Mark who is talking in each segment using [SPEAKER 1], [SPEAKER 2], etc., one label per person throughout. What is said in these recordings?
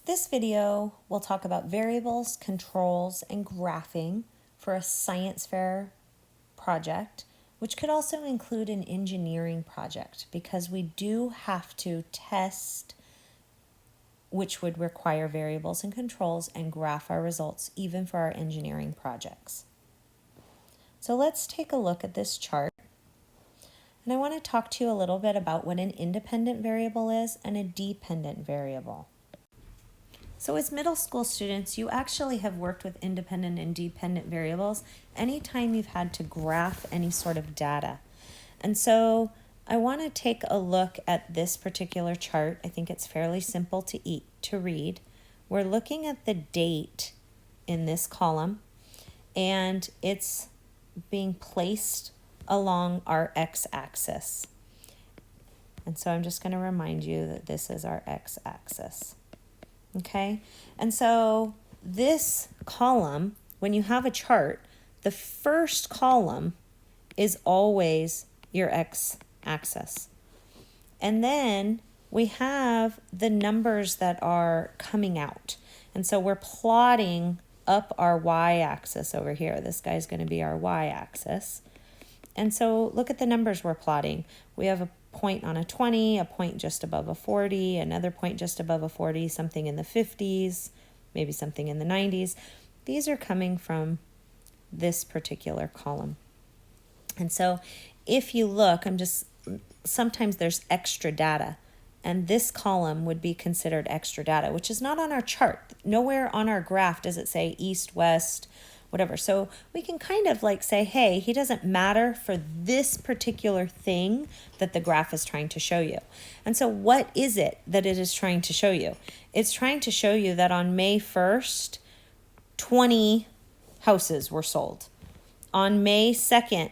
[SPEAKER 1] This video will talk about variables, controls, and graphing for a science fair project, which could also include an engineering project because we do have to test, which would require variables and controls and graph our results even for our engineering projects. So let's take a look at this chart. And I want to talk to you a little bit about what an independent variable is and a dependent variable. So as middle school students, you actually have worked with independent and dependent variables anytime you've had to graph any sort of data. And so I want to take a look at this particular chart. I think it's fairly simple to read. We're looking at the date in this column, and it's being placed along our x-axis. And so I'm just going to remind you that this is our x-axis. Okay, and so this column, when you have a chart, the first column is always your x-axis. And then we have the numbers that are coming out. And so we're plotting up our y-axis over here. This guy's going to be our y-axis. And so look at the numbers we're plotting. We have a point on a 20, a point just above a 40, another point just above a 40, something in the 50s, maybe something in the 90s. These are coming from this particular column. And so if you look, sometimes there's extra data, and this column would be considered extra data, which is not on our chart. Nowhere on our graph does it say east, west, whatever. So we can kind of like say, hey, he doesn't matter for this particular thing that the graph is trying to show you. And so what is it that it is trying to show you? It's trying to show you that on May 1st, 20 houses were sold. On May 2nd,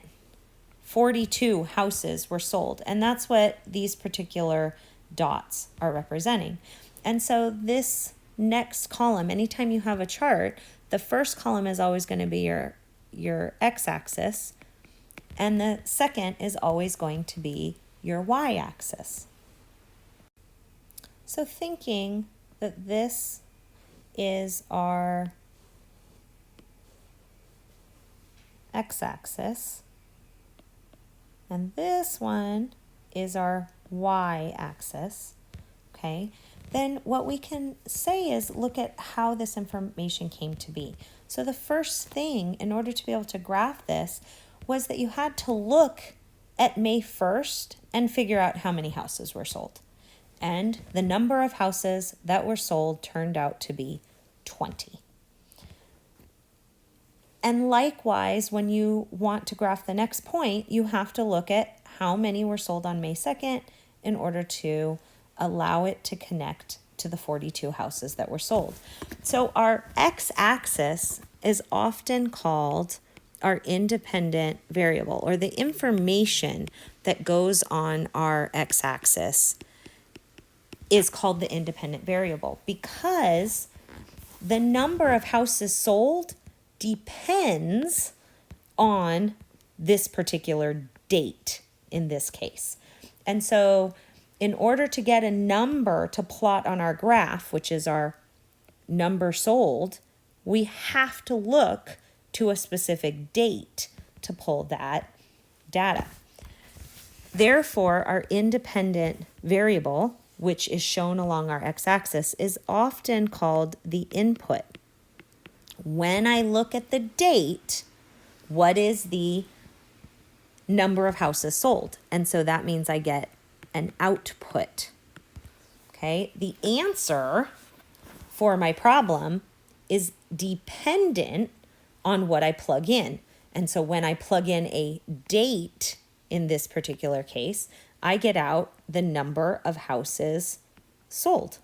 [SPEAKER 1] 42 houses were sold. And that's what these particular dots are representing. And so this next column, anytime you have a chart, the first column is always going to be your x-axis, and the second is always going to be your y-axis. So thinking that this is our x-axis, and this one is our y-axis, okay? Then what we can say is look at how this information came to be. So the first thing in order to be able to graph this was that you had to look at May 1st and figure out how many houses were sold. And the number of houses that were sold turned out to be 20. And likewise, when you want to graph the next point, you have to look at how many were sold on May 2nd in order to allow it to connect to the 42 houses that were sold. So our x-axis is often called our independent variable, or the information that goes on our x-axis is called the independent variable because the number of houses sold depends on this particular date in this case. And so in order to get a number to plot on our graph, which is our number sold, we have to look to a specific date to pull that data. Therefore, our independent variable, which is shown along our x-axis, is often called the input. When I look at the date, what is the number of houses sold? And so that means I get an output. Okay, the answer for my problem is dependent on what I plug in. And so when I plug in a date in this particular case, I get out the number of houses sold.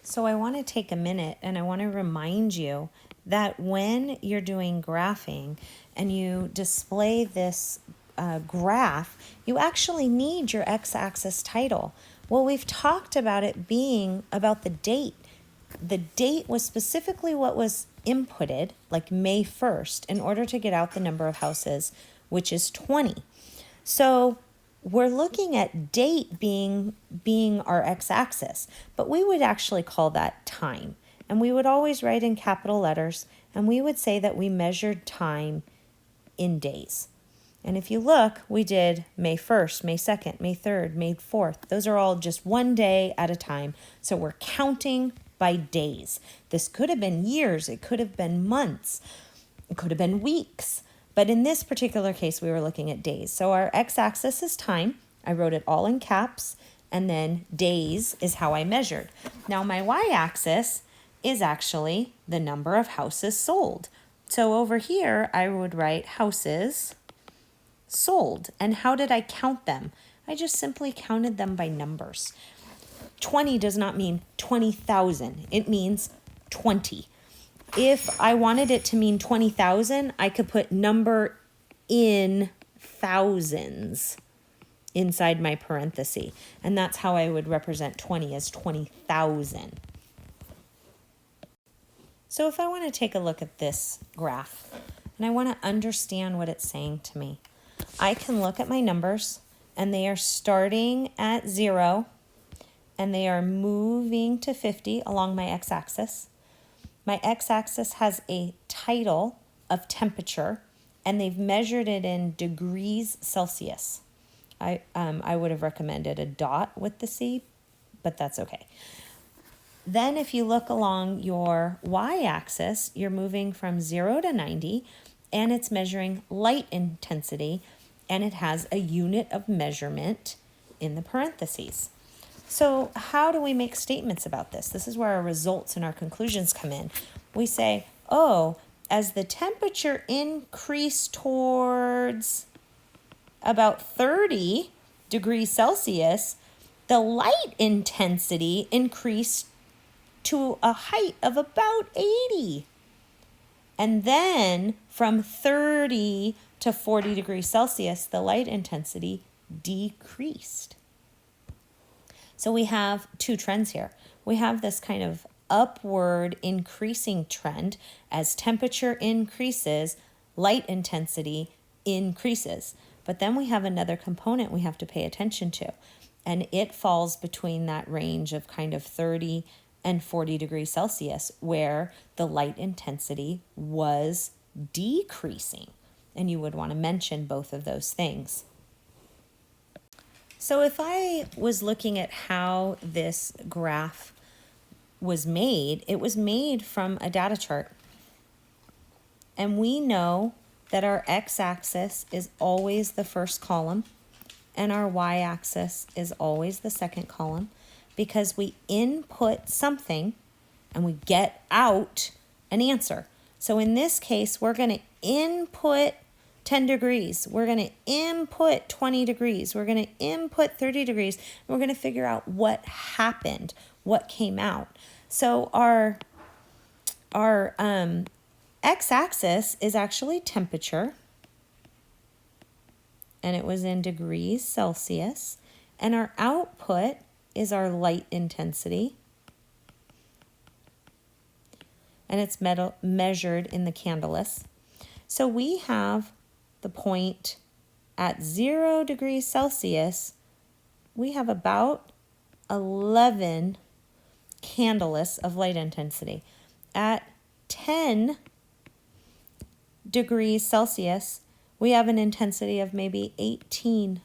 [SPEAKER 1] So I want to take a minute and I want to remind you that when you're doing graphing and you display this graph, you actually need your x-axis title. Well, we've talked about it being about the date. The date was specifically what was inputted, like May 1st, in order to get out the number of houses, which is 20. So we're looking at date being our x-axis, but we would actually call that time. And we would always write in capital letters, and we would say that we measured time in days. And if you look, we did May 1st, May 2nd, May 3rd, May 4th. Those are all just one day at a time. So we're counting by days. This could have been years. It could have been months. It could have been weeks. But in this particular case, we were looking at days. So our x-axis is time. I wrote it all in caps. And then days is how I measured. Now my y-axis is actually the number of houses sold. So over here, I would write houses sold. And how did I count them? I just simply counted them by numbers. 20 does not mean 20,000. It means 20. If I wanted it to mean 20,000, I could put number in thousands inside my parenthesis. And that's how I would represent 20 as 20,000. So if I want to take a look at this graph and I want to understand what it's saying to me, I can look at my numbers and they are starting at 0 and they are moving to 50 along my x-axis. My x-axis has a title of temperature and they've measured it in degrees Celsius. I would have recommended a dot with the C, but that's okay. Then if you look along your y-axis, you're moving from 0 to 90 and it's measuring light intensity and it has a unit of measurement in the parentheses. So how do we make statements about this? This is where our results and our conclusions come in. We say, oh, as the temperature increased towards about 30 degrees Celsius, the light intensity increased to a height of about 80. And then from 30 to 40 degrees Celsius, the light intensity decreased. So we have two trends here. We have this kind of upward increasing trend. As temperature increases, light intensity increases. But then we have another component we have to pay attention to. And it falls between that range of kind of 30 and 40 degrees Celsius, where the light intensity was decreasing. And you would want to mention both of those things. So if I was looking at how this graph was made, it was made from a data chart. And we know that our x-axis is always the first column and our y-axis is always the second column, because we input something and we get out an answer. So in this case, we're going to input 10 degrees. We're going to input 20 degrees. We're going to input 30 degrees. And we're going to figure out what happened, what came out. So our x-axis is actually temperature, and it was in degrees Celsius. And our output is our light intensity, and it's measured in the Candelas. So we have the point at 0 degrees Celsius, we have about 11 Candelas of light intensity. At 10 degrees Celsius, we have an intensity of maybe 18.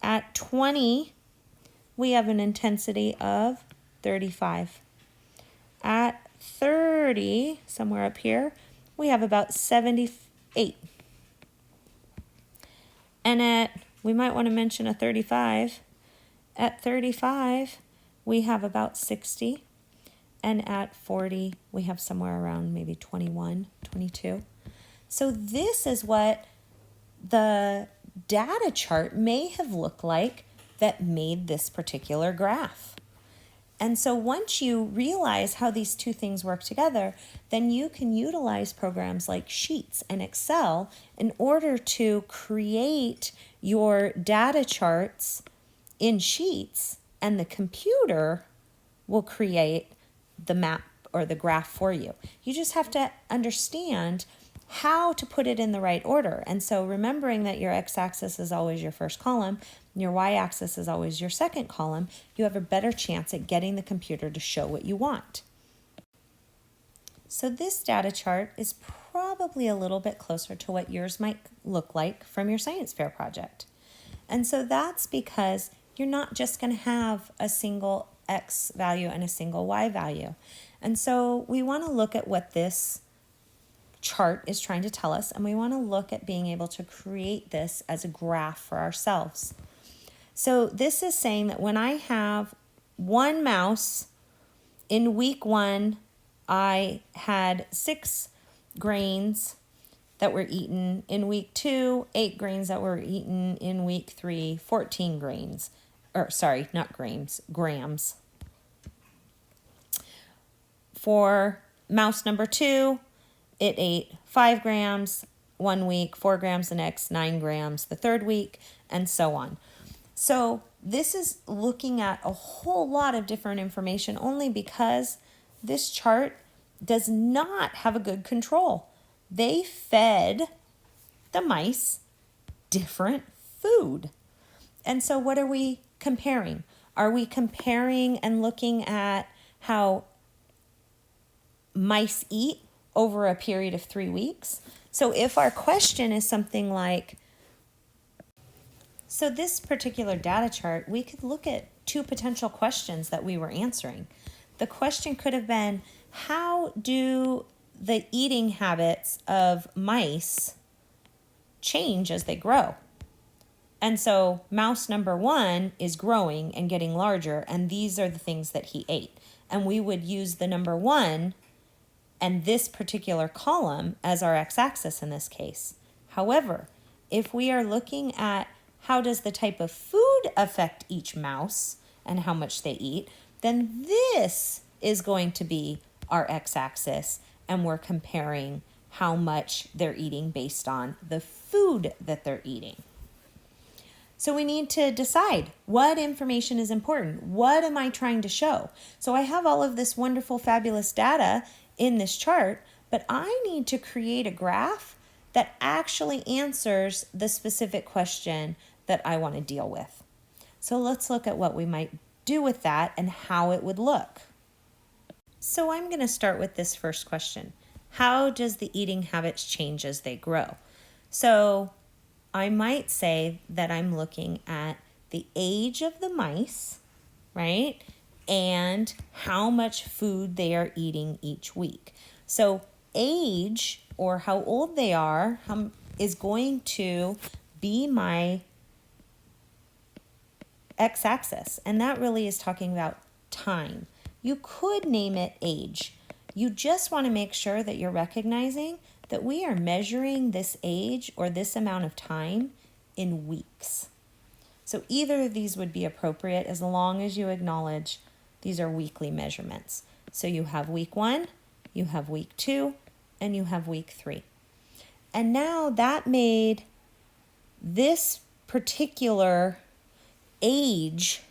[SPEAKER 1] At 20, we have an intensity of 35. At 30, somewhere up here, we have about 78. And we might want to mention a 35. At 35, we have about 60. And at 40, we have somewhere around maybe 21, 22. So this is what the data chart may have looked like that made this particular graph. And so once you realize how these two things work together, then you can utilize programs like Sheets and Excel in order to create your data charts in Sheets, and the computer will create the map or the graph for you. You just have to understand how to put it in the right order. And so remembering that your x-axis is always your first column, and your y-axis is always your second column, you have a better chance at getting the computer to show what you want. So this data chart is probably a little bit closer to what yours might look like from your science fair project. And so that's because you're not just going to have a single x value and a single y value. And so we want to look at what this chart is trying to tell us, and we want to look at being able to create this as a graph for ourselves. So this is saying that when I have one mouse in week 1, I had 6 grains that were eaten. In week 2, 8 grains that were eaten. In week 3, 14 grains. Or sorry, not grains, grams. For mouse number 2, it ate 5 grams 1 week, 4 grams the next, 9 grams the third week, and so on. So this is looking at a whole lot of different information only because this chart does not have a good control. They fed the mice different food. And so what are we comparing? Are we comparing and looking at how mice eat over a period of 3 weeks? So if our question is something like, so this particular data chart, we could look at 2 potential questions that we were answering. The question could have been, how do the eating habits of mice change as they grow? And so mouse number 1 is growing and getting larger, and these are the things that he ate. And we would use the number 1 and this particular column as our x-axis in this case. However, if we are looking at how does the type of food affect each mouse and how much they eat, then this is going to be our x-axis, and we're comparing how much they're eating based on the food that they're eating. So we need to decide what information is important. What am I trying to show? So I have all of this wonderful, fabulous data in this chart, but I need to create a graph that actually answers the specific question that I want to deal with. So let's look at what we might do with that and how it would look. So I'm going to start with this first question. How does the eating habits change as they grow? So I might say that I'm looking at the age of the mice, right? And how much food they are eating each week. So age, or how old they are, is going to be my x-axis. And that really is talking about time. You could name it age. You just want to make sure that you're recognizing that we are measuring this age or this amount of time in weeks. So either of these would be appropriate as long as you acknowledge these are weekly measurements. So you have week 1, you have week 2, and you have week 3. And now that made this particular age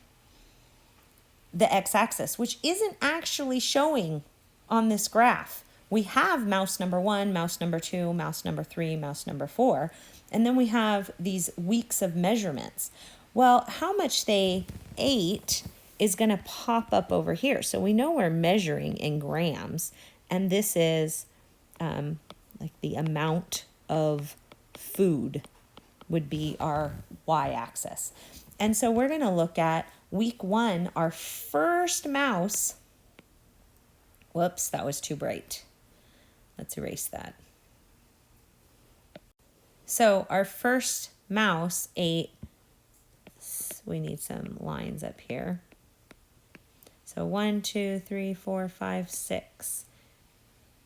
[SPEAKER 1] the x-axis, which isn't actually showing on this graph. We have mouse number 1, mouse number 2, mouse number 3, mouse number 4, and then we have these weeks of measurements. Well, how much they ate is going to pop up over here. So we know we're measuring in grams, and this is like the amount of food would be our y-axis. And so we're going to look at week 1, our first mouse. Whoops, that was too bright. Let's erase that. So our first mouse ate, we need some lines up here. So 1, 2, 3, 4, 5, 6.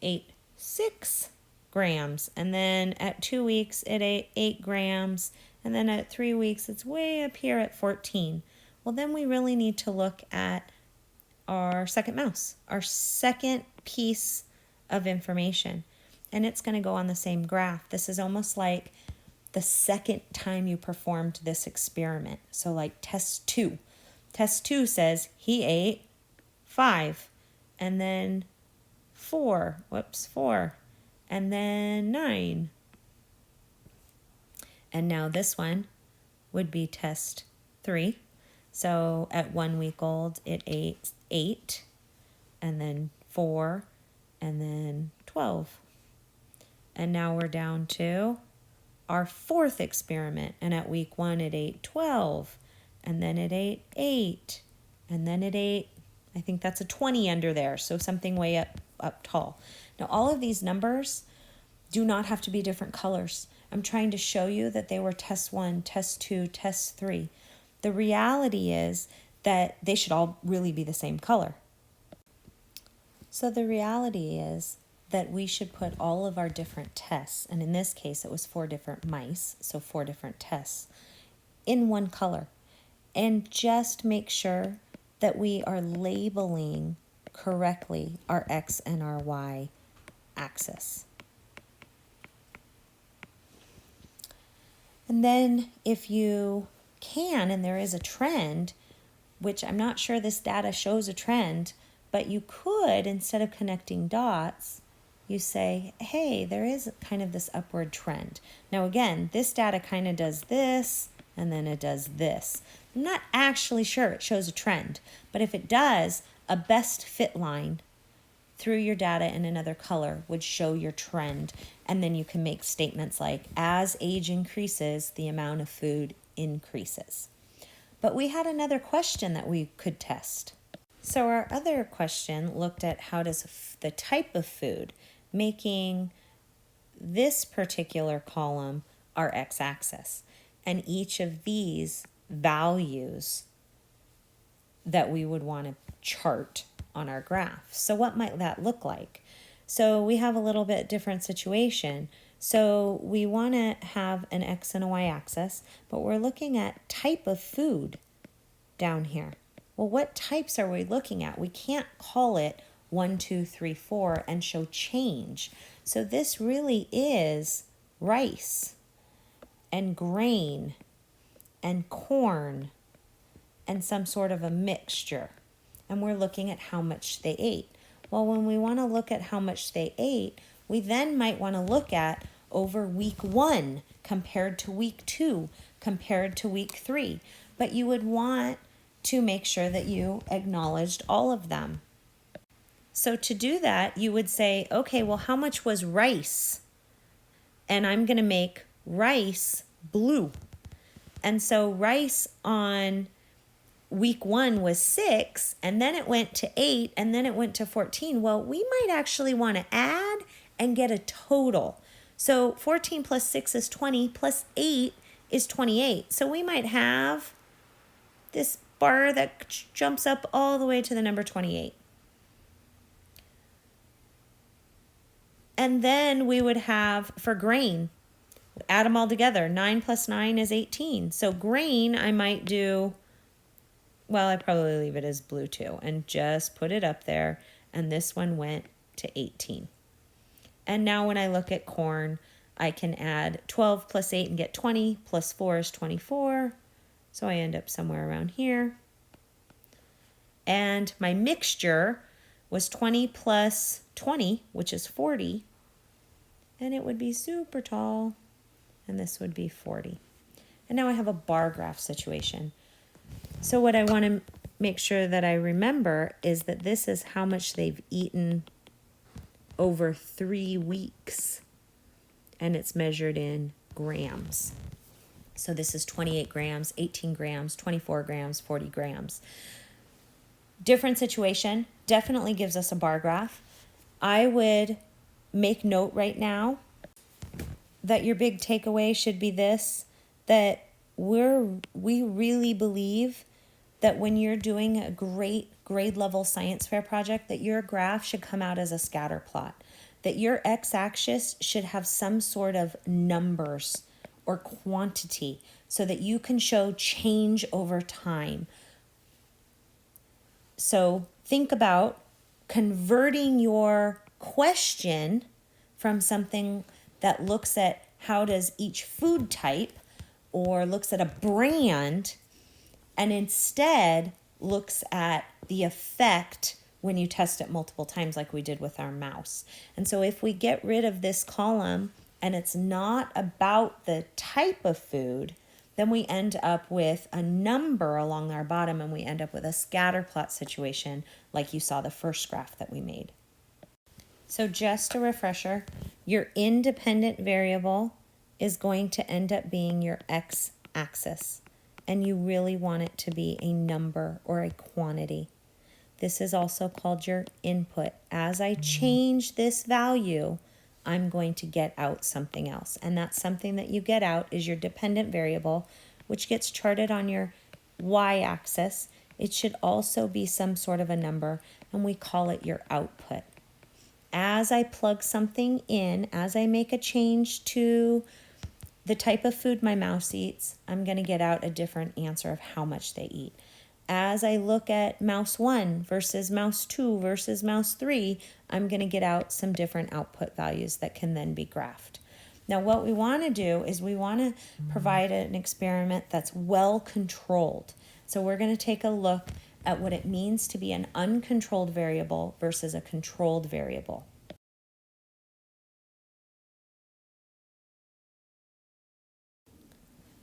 [SPEAKER 1] Ate 6 grams. And then at 2 weeks, it ate 8 grams. And then at 3 weeks, it's way up here at 14. Well, then we really need to look at our second mouse, our second piece of information. And it's going to go on the same graph. This is almost like the second time you performed this experiment. So like test 2. Test 2 says he ate 5 and then 4, and then 9. And now this one would be test 3. So at 1 week old, it ate 8, and then 4, and then 12. And now we're down to our 4th experiment. And at week 1, it ate 12, and then it ate 8, and then it ate, I think that's a 20 under there, so something way up tall. Now, all of these numbers do not have to be different colors. I'm trying to show you that they were test 1, test 2, test 3. The reality is that they should all really be the same color. So the reality is that we should put all of our different tests, and in this case it was 4 different mice, so 4 different tests, in one color. And just make sure that we are labeling correctly our X and our Y axis. And then if you can, and there is a trend, which I'm not sure this data shows a trend, but you could, instead of connecting dots, you say, hey, there is kind of this upward trend. Now again, this data kind of does this, and then it does this. I'm not actually sure it shows a trend, but if it does, a best fit line through your data in another color would show your trend. And then you can make statements like, as age increases, the amount of food increases. But we had another question that we could test. So our other question looked at how does the type of food, making this particular column our x-axis, and each of these values that we would want to chart on our graph. So what might that look like? So we have a little bit different situation. So we want to have an x and a y axis, but we're looking at type of food down here. Well, what types are we looking at? We can't call it 1, 2, 3, 4 and show change. So this really is rice and grain and corn and some sort of a mixture. And we're looking at how much they ate. Well, when we want to look at how much they ate, we then might want to look at over week 1 compared to week 2 compared to week 3. But you would want to make sure that you acknowledged all of them. So to do that, you would say, okay, well, how much was rice? And I'm going to make rice blue. And so rice on week 1 was 6, and then it went to 8, and then it went to 14. Well, we might actually want to add and get a total. So 14 plus 6 is 20, plus 8 is 28. So we might have this bar that jumps up all the way to the number 28. And then we would have, for grain, add them all together. 9 plus 9 is 18. So grain, I might do, well, I probably leave it as blue too, and just put it up there. And this one went to 18. And now when I look at corn, I can add 12 plus 8 and get 20, plus 4 is 24. So I end up somewhere around here. And my mixture was 20 plus 20, which is 40. And it would be super tall. And this would be 40. And now I have a bar graph situation. So what I want to make sure that I remember is that this is how much they've eaten over 3 weeks. And it's measured in grams. So this is 28 grams, 18 grams, 24 grams, 40 grams. Different situation, definitely gives us a bar graph. I would make note right now that your big takeaway should be this, that we really believe that when you're doing a great grade level science fair project, that your graph should come out as a scatter plot, that your x-axis should have some sort of numbers or quantity so that you can show change over time. So think about converting your question from something that looks at how does each food type or looks at a brand and instead looks at the effect when you test it multiple times like we did with our mouse. And so if we get rid of this column and it's not about the type of food, then we end up with a number along our bottom and we end up with a scatter plot situation like you saw the first graph that we made. So just a refresher, your independent variable is going to end up being your x-axis, and you really want it to be a number or a quantity. This is also called your input. As I change this value, I'm going to get out something else, and that something that you get out is your dependent variable, which gets charted on your y-axis. It should also be some sort of a number, and we call it your output. As I plug something in, as I make a change to the type of food my mouse eats, I'm going to get out a different answer of how much they eat. As I look at mouse 1 versus mouse 2 versus mouse 3, I'm going to get out some different output values that can then be graphed. Now, what we want to do is we want to provide an experiment that's well controlled. So we're going to take a look at what it means to be an uncontrolled variable versus a controlled variable.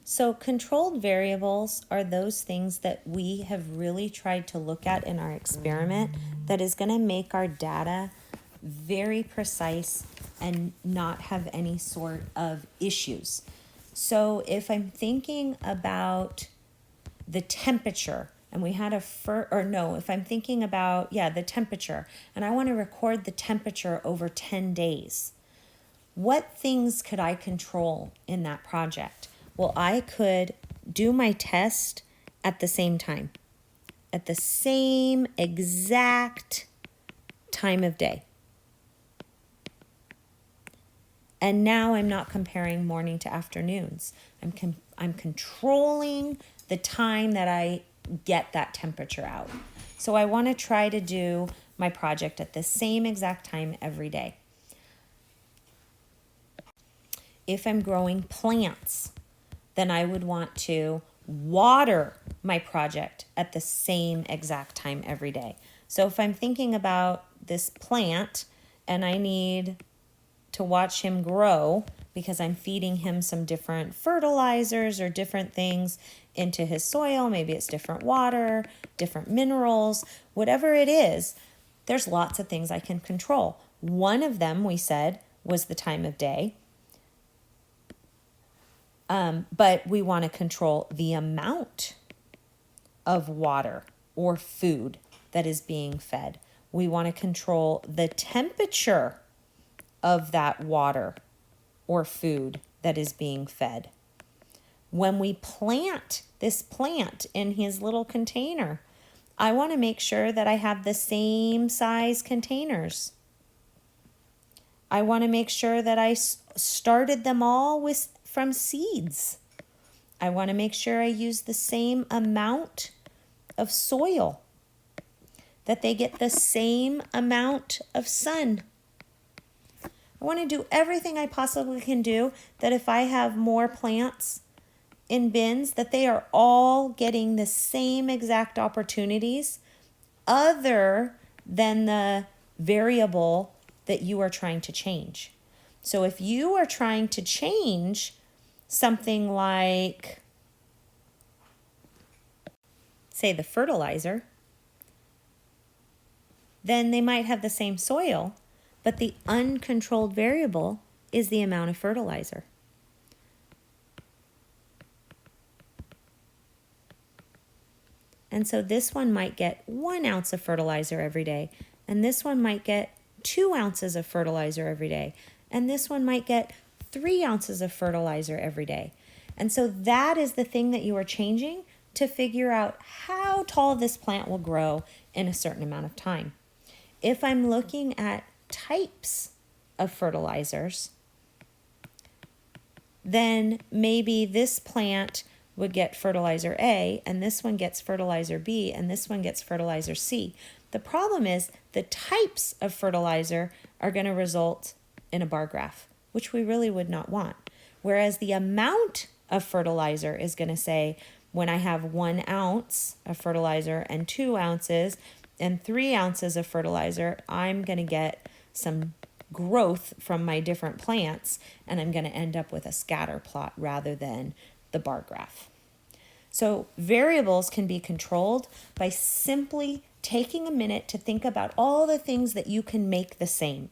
[SPEAKER 1] So controlled variables are those things that we have really tried to look at in our experiment that is going to make our data very precise and not have any sort of issues. So if I'm thinking about the temperature, and we had if I'm thinking about, the temperature, and I want to record the temperature over 10 days, what things could I control in that project? Well, I could do my test at the same time, at the same exact time of day. And now I'm not comparing morning to afternoons. I'm controlling the time that I get that temperature out. So I want to try to do my project at the same exact time every day. If I'm growing plants, then I would want to water my project at the same exact time every day. So if I'm thinking about this plant and I need to watch him grow because I'm feeding him some different fertilizers or different things into his soil, maybe it's different water, different minerals, whatever it is, there's lots of things I can control. One of them, we said, was the time of day. But we want to control the amount of water or food that is being fed. We want to control the temperature of that water or food that is being fed. When we plant this plant in his little container, I want to make sure that I have the same size containers. I want to make sure that I started them all from seeds. I want to make sure I use the same amount of soil, that they get the same amount of sun. I want to do everything I possibly can do that if I have more plants in bins, that they are all getting the same exact opportunities other than the variable that you are trying to change. So if you are trying to change something like, say, the fertilizer, then they might have the same soil, but the uncontrolled variable is the amount of fertilizer. And so this one might get 1 ounce of fertilizer every day, and this one might get 2 ounces of fertilizer every day, and this one might get 3 ounces of fertilizer every day. And so that is the thing that you are changing to figure out how tall this plant will grow in a certain amount of time. If I'm looking at types of fertilizers, then maybe this plant would get fertilizer A, and this one gets fertilizer B, and this one gets fertilizer C. The problem is the types of fertilizer are going to result in a bar graph, which we really would not want. Whereas the amount of fertilizer is going to say, when I have 1 ounce of fertilizer and 2 ounces, and 3 ounces of fertilizer, I'm going to get some growth from my different plants, and I'm going to end up with a scatter plot rather than the bar graph. So variables can be controlled by simply taking a minute to think about all the things that you can make the same.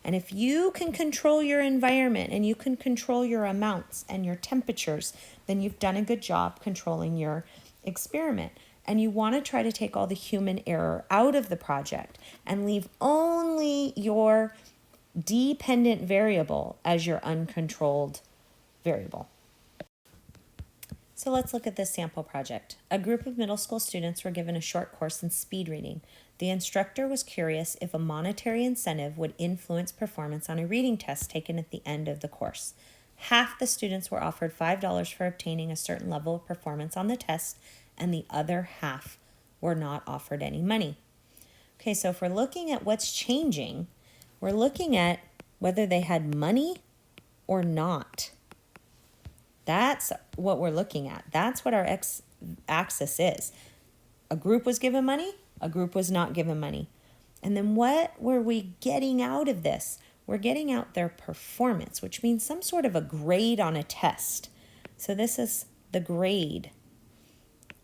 [SPEAKER 1] And if you can control your environment and you can control your amounts and your temperatures, then you've done a good job controlling your experiment. And you want to try to take all the human error out of the project and leave only your dependent variable as your uncontrolled variable. So let's look at this sample project. A group of middle school students were given a short course in speed reading. The instructor was curious if a monetary incentive would influence performance on a reading test taken at the end of the course. Half the students were offered $5 for obtaining a certain level of performance on the test, and the other half were not offered any money. Okay, so if we're looking at what's changing, we're looking at whether they had money or not. That's what we're looking at. That's what our x-axis is. A group was given money, a group was not given money. And then what were we getting out of this? We're getting out their performance, which means some sort of a grade on a test. So this is the grade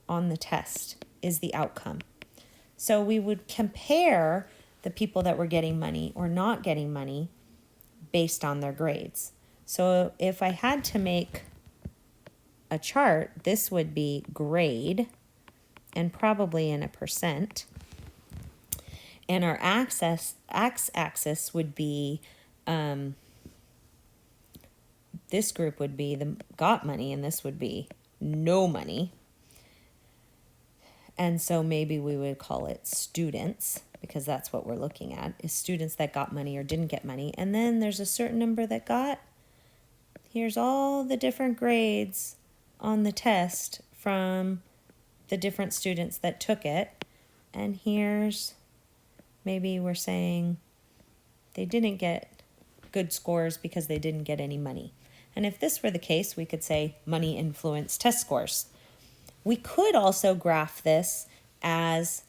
[SPEAKER 1] on the test is the outcome. So we would compare the people that were getting money or not getting money based on their grades. So if I had to make a chart, this would be grade and probably in a percent. And our x-axis would be, this group would be the got money and this would be no money. And so maybe we would call it students, because that's what we're looking at, is students that got money or didn't get money. And then there's a certain number that got, here's all the different grades on the test from the different students that took it. And here's, maybe we're saying they didn't get good scores because they didn't get any money. And if this were the case, we could say money influenced test scores. We could also graph this as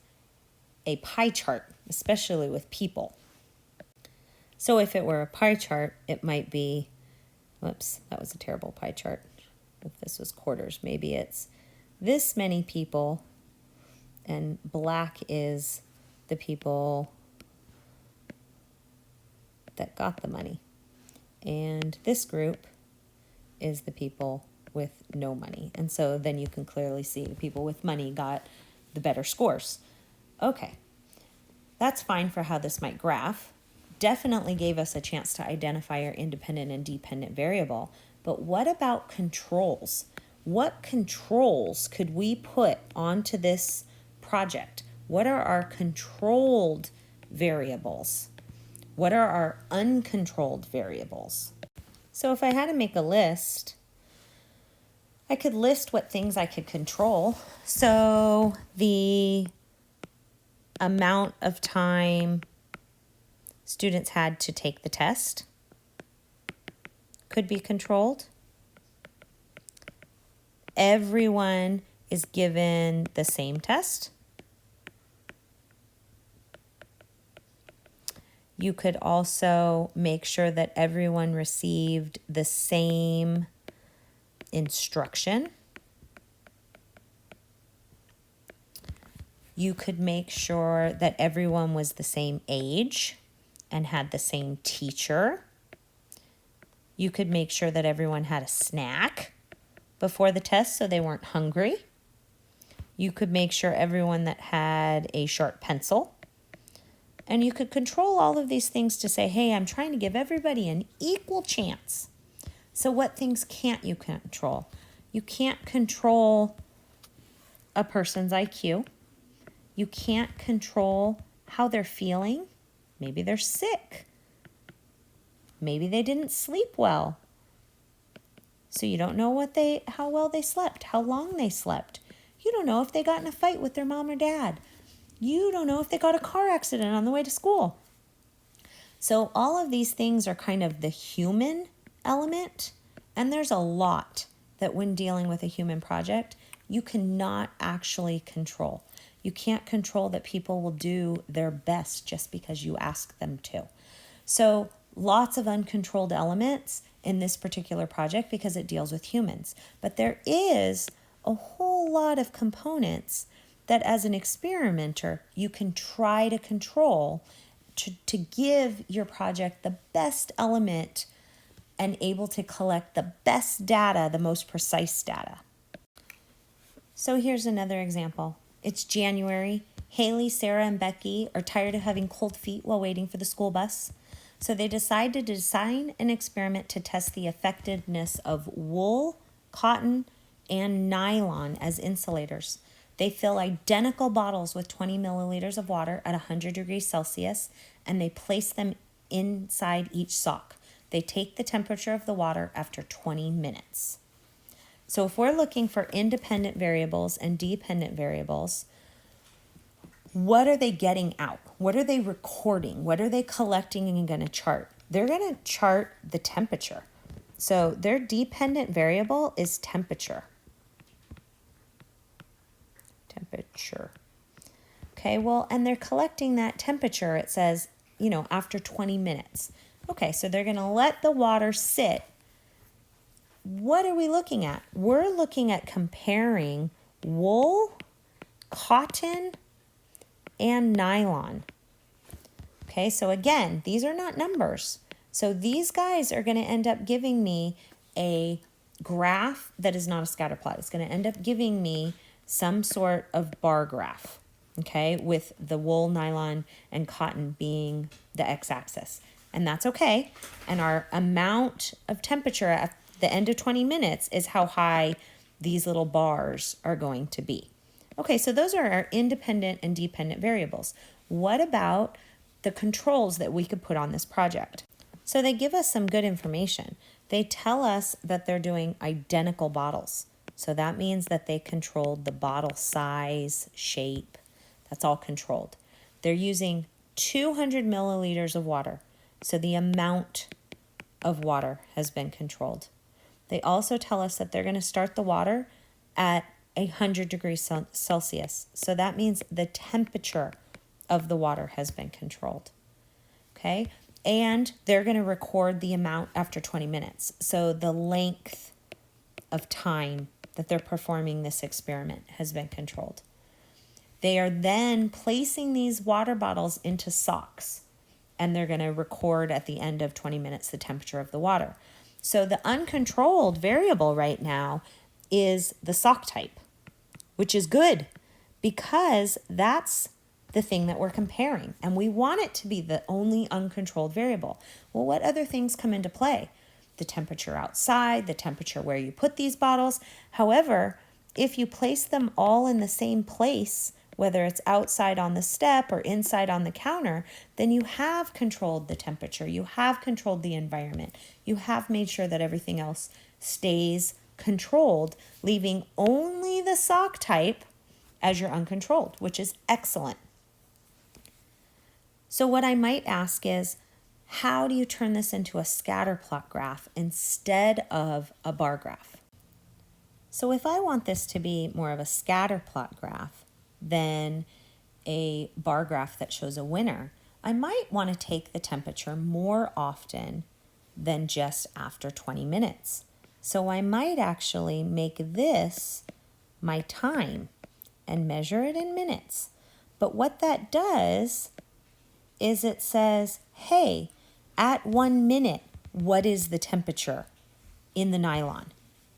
[SPEAKER 1] a pie chart, especially with people. So if it were a pie chart, it might be, whoops, that was a terrible pie chart. If this was quarters, maybe it's this many people, and black is the people that got the money. And this group is the people with no money. And so then you can clearly see the people with money got the better scores. Okay, that's fine for how this might graph. Definitely gave us a chance to identify our independent and dependent variable. But what about controls? What controls could we put onto this project? What are our controlled variables? What are our uncontrolled variables? So if I had to make a list, I could list what things I could control. So the amount of time students had to take the test could be controlled. Everyone is given the same test. You could also make sure that everyone received the same instruction. You could make sure that everyone was the same age and had the same teacher. You could make sure that everyone had a snack before the test so they weren't hungry. You could make sure everyone that had a sharp pencil. And you could control all of these things to say, hey, I'm trying to give everybody an equal chance. So what things can't you control? You can't control a person's IQ. You can't control how they're feeling. Maybe they're sick. Maybe they didn't sleep well. So you don't know how well they slept, how long they slept. You don't know if they got in a fight with their mom or dad. You don't know if they got a car accident on the way to school. So all of these things are kind of the human element, and there's a lot that when dealing with a human project, you cannot actually control. You can't control that people will do their best just because you ask them to. So lots of uncontrolled elements in this particular project because it deals with humans. But there is a whole lot of components that as an experimenter, you can try to control to give your project the best element and able to collect the best data, the most precise data. So here's another example. It's January. Haley, Sarah, and Becky are tired of having cold feet while waiting for the school bus. So they decide to design an experiment to test the effectiveness of wool, cotton, and nylon as insulators. They fill identical bottles with 20 milliliters of water at 100 degrees Celsius, and they place them inside each sock. They take the temperature of the water after 20 minutes. So if we're looking for independent variables and dependent variables, what are they getting out? What are they recording? What are they collecting and going to chart? They're going to chart the temperature. So their dependent variable is temperature. Temperature. Okay, well, and they're collecting that temperature, it says, after 20 minutes. Okay, so they're going to let the water sit. What are we looking at? We're looking at comparing wool, cotton, and nylon. Okay, so again, these are not numbers. So these guys are going to end up giving me a graph that is not a scatter plot. It's going to end up giving me some sort of bar graph, okay, with the wool, nylon, and cotton being the x-axis. And that's okay. And our amount of temperature at the end of 20 minutes is how high these little bars are going to be. Okay, so those are our independent and dependent variables. What about the controls that we could put on this project? So they give us some good information. They tell us that they're doing identical bottles. So that means that they controlled the bottle size, shape. That's all controlled. They're using 200 milliliters of water. So the amount of water has been controlled. They also tell us that they're going to start the water at 100 degrees Celsius. So that means the temperature of the water has been controlled. Okay? And they're going to record the amount after 20 minutes. So the length of time that they're performing this experiment has been controlled. They are then placing these water bottles into socks, and they're going to record at the end of 20 minutes the temperature of the water. So the uncontrolled variable right now is the sock type, which is good because that's the thing that we're comparing, and we want it to be the only uncontrolled variable. Well, what other things come into play? The temperature outside, the temperature where you put these bottles. However, if you place them all in the same place, whether it's outside on the step or inside on the counter, then you have controlled the temperature. You have controlled the environment. You have made sure that everything else stays controlled, leaving only the sock type as your uncontrolled, which is excellent. So what I might ask is, how do you turn this into a scatter plot graph instead of a bar graph? So if I want this to be more of a scatter plot graph than a bar graph that shows a winner, I might want to take the temperature more often than just after 20 minutes. So I might actually make this my time and measure it in minutes. But what that does is it says, hey, at 1 minute, what is the temperature in the nylon?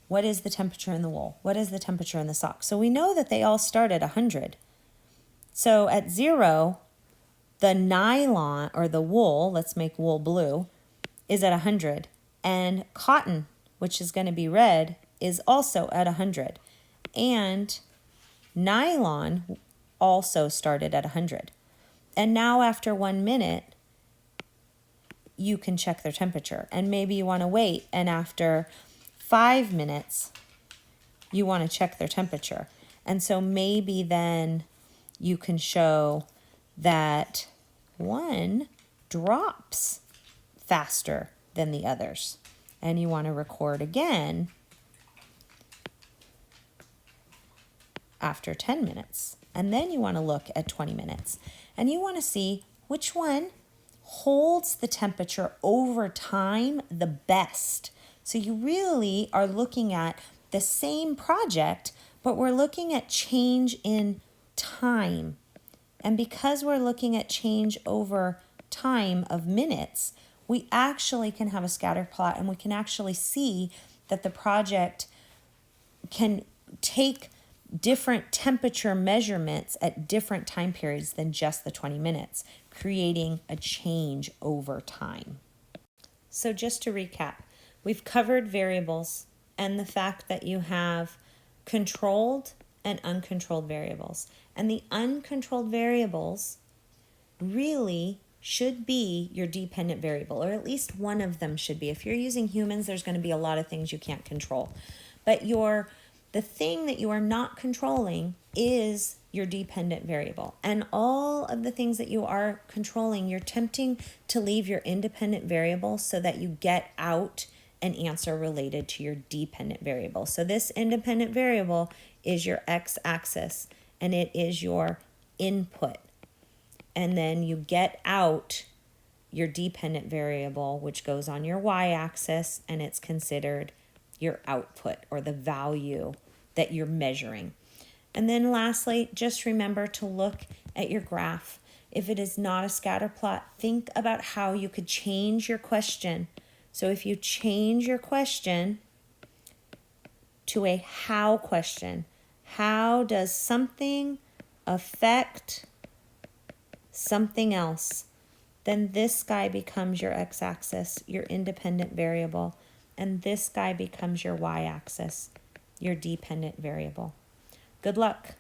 [SPEAKER 1] What is the temperature in the wool? What is the temperature in the sock? So we know that they all start at 100. So at 0, the nylon or the wool, let's make wool blue, is at 100. And cotton, which is going to be red, is also at 100. And nylon also started at 100. And now after 1 minute, you can check their temperature. And maybe you want to wait, and after 5 minutes, you want to check their temperature. And so maybe then you can show that one drops faster than the others. And you want to record again after 10 minutes. And then you want to look at 20 minutes. And you want to see which one holds the temperature over time the best. So you really are looking at the same project, but we're looking at change in time. And because we're looking at change over time of minutes, we actually can have a scatter plot, and we can actually see that the project can take different temperature measurements at different time periods than just the 20 minutes, creating a change over time. So just to recap, we've covered variables and the fact that you have controlled and uncontrolled variables. And the uncontrolled variables really should be your dependent variable, or at least one of them should be. If you're using humans, there's going to be a lot of things you can't control. But the thing that you are not controlling is your dependent variable. And all of the things that you are controlling, you're attempting to leave your independent variable so that you get out an answer related to your dependent variable. So this independent variable is your x-axis, and it is your input. And then you get out your dependent variable, which goes on your y-axis, and it's considered your output, or the value that you're measuring. And then lastly, just remember to look at your graph. If it is not a scatter plot, think about how you could change your question. So if you change your question to a how question, how does something affect something else? Then this guy becomes your x-axis, your independent variable, and this guy becomes your y-axis, your dependent variable. Good luck.